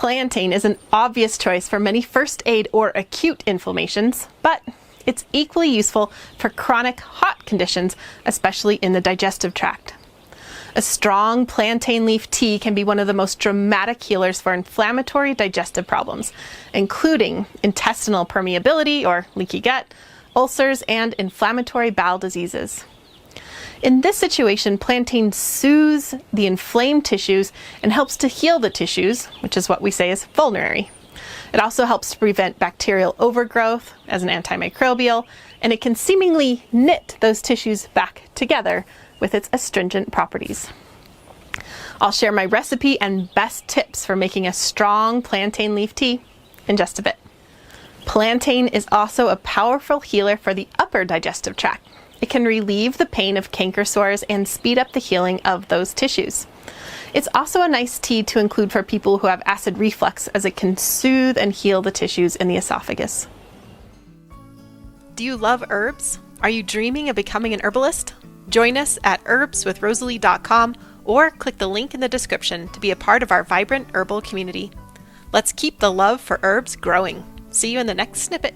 Plantain is an obvious choice for many first aid or acute inflammations, but it's equally useful for chronic hot conditions, especially in the digestive tract. A strong plantain leaf tea can be one of the most dramatic healers for inflammatory digestive problems, including intestinal permeability or leaky gut, ulcers, and inflammatory bowel diseases. In this situation, plantain soothes the inflamed tissues and helps to heal the tissues, which is what we say is vulnerary. It also helps to prevent bacterial overgrowth as an antimicrobial, and it can seemingly knit those tissues back together with its astringent properties. I'll share my recipe and best tips for making a strong plantain leaf tea in just a bit. Plantain is also a powerful healer for the upper digestive tract. It can relieve the pain of canker sores and speed up the healing of those tissues. It's also a nice tea to include for people who have acid reflux, as it can soothe and heal the tissues in the esophagus. Do you love herbs? Are you dreaming of becoming an herbalist? Join us at herbswithrosalee.com or click the link in the description to be a part of our vibrant herbal community. Let's keep the love for herbs growing. See you in the next snippet.